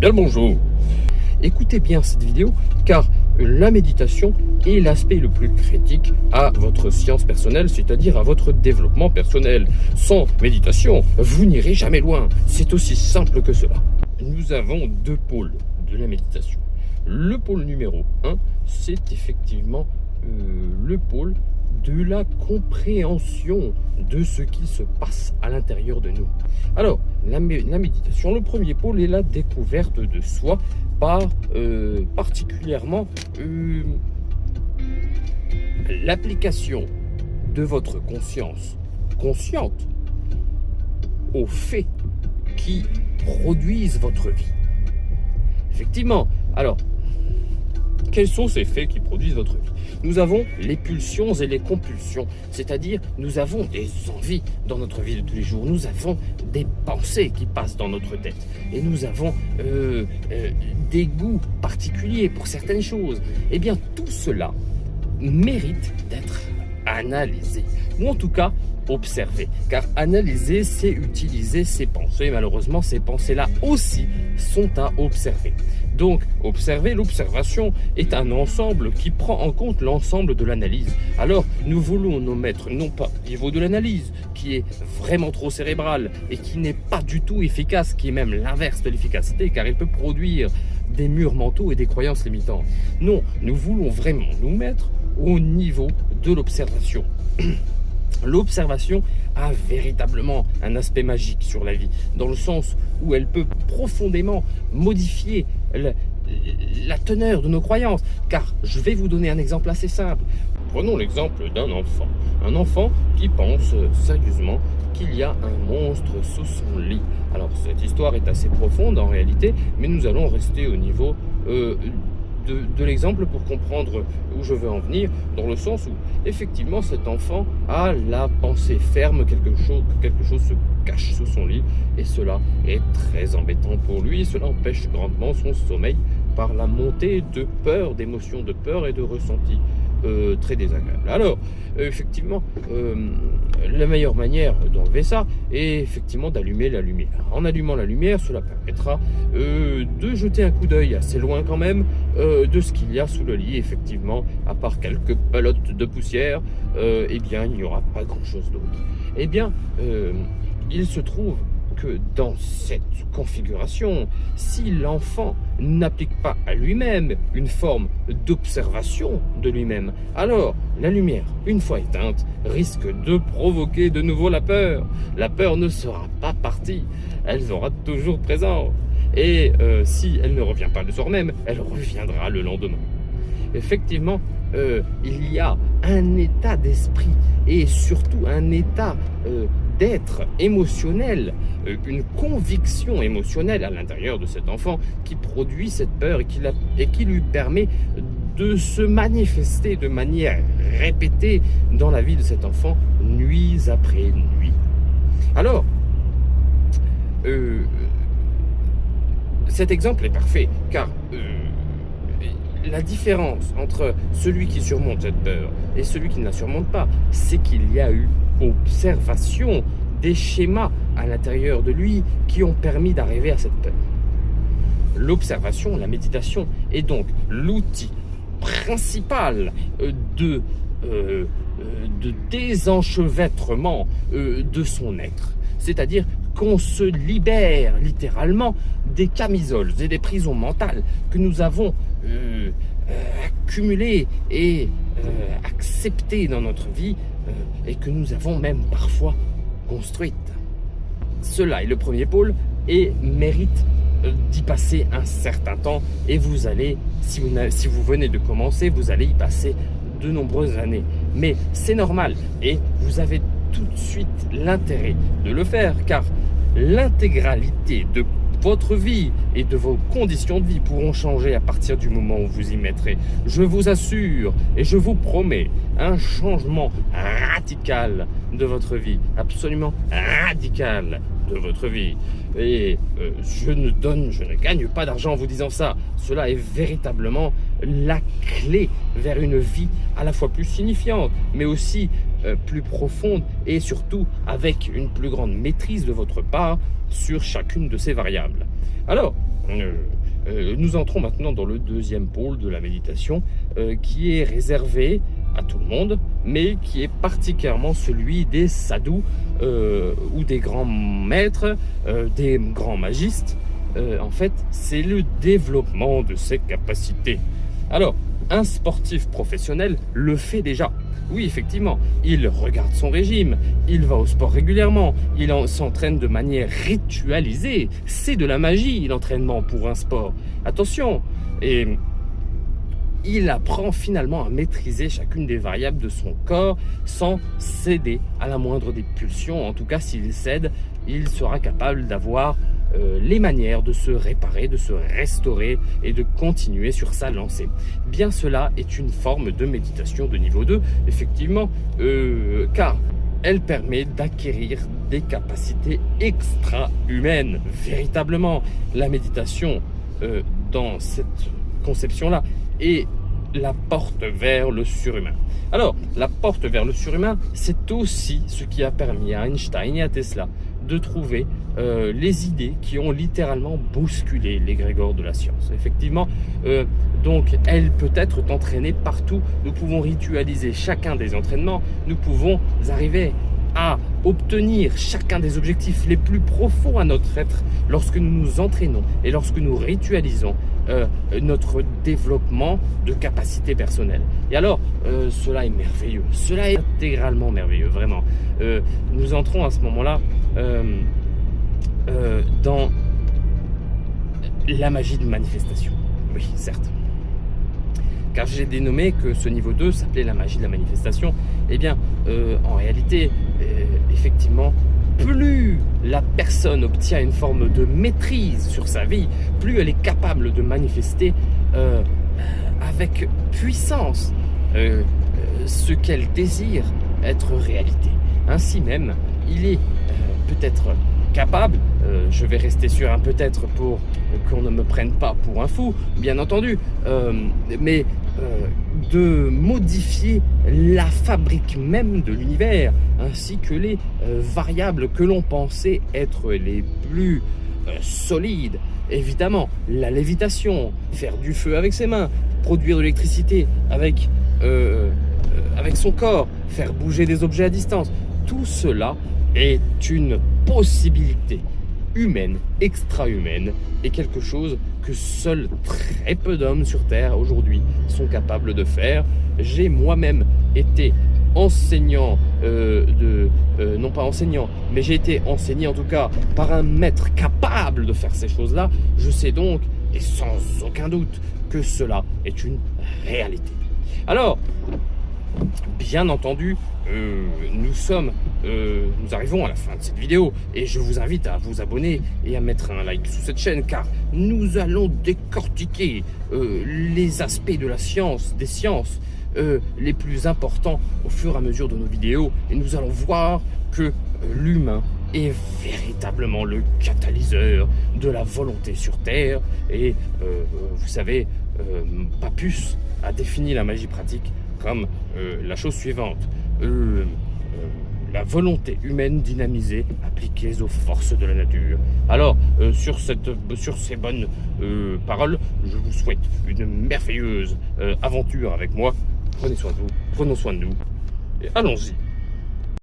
Bien le bonjour. Écoutez bien cette vidéo car la méditation est l'aspect le plus critique à votre science personnelle, c'est-à-dire à votre développement personnel. Sans méditation, vous n'irez jamais loin. C'est aussi simple que cela. Nous avons deux pôles de la méditation. Le pôle numéro 1, c'est effectivement le pôle de la compréhension de ce qui se passe à l'intérieur de nous. Alors, la méditation, le premier pôle est la découverte de soi par particulièrement l'application de votre conscience consciente aux faits qui produisent votre vie. Effectivement, alors, quels sont ces faits qui produisent votre vie? Nous avons les pulsions et les compulsions, c'est-à-dire nous avons des envies dans notre vie de tous les jours, nous avons des pensées qui passent dans notre tête et nous avons des goûts particuliers pour certaines choses. Eh bien, tout cela mérite d'être analysé, ou en tout cas observé, car analyser, c'est utiliser ses pensées. Malheureusement, ces pensées-là aussi sont à observer. Donc, observer, l'observation est un ensemble qui prend en compte l'ensemble de l'analyse. Alors, nous voulons nous mettre non pas au niveau de l'analyse, qui est vraiment trop cérébrale et qui n'est pas du tout efficace, qui est même l'inverse de l'efficacité, car il peut produire des murs mentaux et des croyances limitantes. Non, nous voulons vraiment nous mettre au niveau de l'observation. L'observation a véritablement un aspect magique sur la vie, dans le sens où elle peut profondément modifier la teneur de nos croyances. Car je vais vous donner un exemple assez simple. Prenons l'exemple d'un enfant. Un enfant qui pense sérieusement qu'il y a un monstre sous son lit. Alors cette histoire est assez profonde en réalité, mais nous allons rester au niveau de l'exemple pour comprendre où je veux en venir, dans le sens où effectivement cet enfant a la pensée ferme que quelque chose se cache sous son lit, et cela est très embêtant pour lui. Cela empêche grandement son sommeil par la montée de peur, d'émotions de peur et de ressentis très désagréables. Alors effectivement la meilleure manière d'enlever ça est effectivement d'allumer la lumière. En allumant la lumière, cela permettra de jeter un coup d'œil assez loin quand même de ce qu'il y a sous le lit. Effectivement, à part quelques pelotes de poussière, eh bien il n'y aura pas grand chose d'autre. Eh bien il se trouve que dans cette configuration, si l'enfant n'applique pas à lui-même une forme d'observation de lui-même, alors la lumière, une fois éteinte, risque de provoquer de nouveau la peur. La peur ne sera pas partie, elle sera toujours présente. Et si elle ne revient pas le soir même, elle reviendra le lendemain. Effectivement, il y a un état d'esprit et surtout un état d'être émotionnel, une conviction émotionnelle à l'intérieur de cet enfant qui produit cette peur et qui lui permet de se manifester de manière répétée dans la vie de cet enfant, nuit après nuit. Alors, cet exemple est parfait, car la différence entre celui qui surmonte cette peur et celui qui ne la surmonte pas, c'est qu'il y a eu observation des schémas à l'intérieur de lui qui ont permis d'arriver à cette peur. L'observation, la méditation, est donc l'outil principal de désenchevêtrement de son être. C'est-à-dire qu'on se libère littéralement des camisoles et des prisons mentales que nous avons accumulées et acceptées dans notre vie et que nous avons même parfois construites. Cela est le premier pôle et mérite d'y passer un certain temps, et vous allez, si vous venez de commencer, vous allez y passer de nombreuses années. Mais c'est normal et vous avez tout de suite l'intérêt de le faire, car l'intégralité de votre vie et de vos conditions de vie pourront changer à partir du moment où vous y mettrez. Je vous assure et je vous promets un changement radical de votre vie, absolument radical de votre vie. Et je ne gagne pas d'argent en vous disant ça. Cela est véritablement la clé vers une vie à la fois plus signifiante, mais aussi plus profonde et surtout avec une plus grande maîtrise de votre part sur chacune de ces variables. Alors, Nous entrons maintenant dans le deuxième pôle de la méditation, qui est réservé à tout le monde, mais qui est particulièrement celui des sadhus ou des grands maîtres, des grands magistes. En fait, c'est le développement de ses capacités. Alors, un sportif professionnel le fait déjà. Oui, effectivement, il regarde son régime, il va au sport régulièrement, il s'entraîne de manière ritualisée. C'est de la magie, l'entraînement pour un sport. Attention, et il apprend finalement à maîtriser chacune des variables de son corps sans céder à la moindre des pulsions. En tout cas, s'il cède, il sera capable d'avoir les manières de se réparer, de se restaurer et de continuer sur sa lancée. Bien cela est une forme de méditation de niveau 2, effectivement, car elle permet d'acquérir des capacités extra-humaines. Véritablement, la méditation dans cette conception-là est la porte vers le surhumain. Alors, la porte vers le surhumain, c'est aussi ce qui a permis à Einstein et à Tesla de trouver les idées qui ont littéralement bousculé l'égrégore de la science. Effectivement, donc elle peut être entraînée partout. Nous pouvons ritualiser chacun des entraînements. Nous pouvons arriver à obtenir chacun des objectifs les plus profonds à notre être lorsque nous nous entraînons et lorsque nous ritualisons notre développement de capacités personnelles. Et alors, cela est merveilleux, cela est intégralement merveilleux, vraiment. Nous entrons à ce moment-là dans la magie de manifestation. Oui, certes. Car j'ai dénommé que ce niveau 2 s'appelait la magie de la manifestation. Eh bien, en réalité, effectivement, plus la personne obtient une forme de maîtrise sur sa vie, plus elle est capable de manifester avec puissance ce qu'elle désire être réalité. Ainsi même, il est peut-être capable, je vais rester sur un peut-être pour qu'on ne me prenne pas pour un fou, bien entendu, mais de modifier la fabrique même de l'univers, ainsi que les variables que l'on pensait être les plus solides. Évidemment, la lévitation, faire du feu avec ses mains, produire de l'électricité avec son corps, faire bouger des objets à distance, tout cela est une possibilité humaine, extra-humaine, et quelque chose que seuls très peu d'hommes sur Terre aujourd'hui sont capables de faire. J'ai moi-même été enseignant, non pas enseignant, mais j'ai été enseigné en tout cas par un maître capable de faire ces choses-là. Je sais donc, et sans aucun doute, que cela est une réalité. Alors, bien entendu, nous arrivons à la fin de cette vidéo et je vous invite à vous abonner et à mettre un like sous cette chaîne, car nous allons décortiquer les aspects de la science, des sciences les plus importants au fur et à mesure de nos vidéos, et nous allons voir que l'humain est véritablement le catalyseur de la volonté sur Terre. Et vous savez, Papus a défini la magie pratique comme la chose suivante: la volonté humaine dynamisée appliquée aux forces de la nature. Alors, sur ces bonnes paroles, je vous souhaite une merveilleuse aventure avec moi. Prenez soin de vous, prenons soin de nous, et allons-y.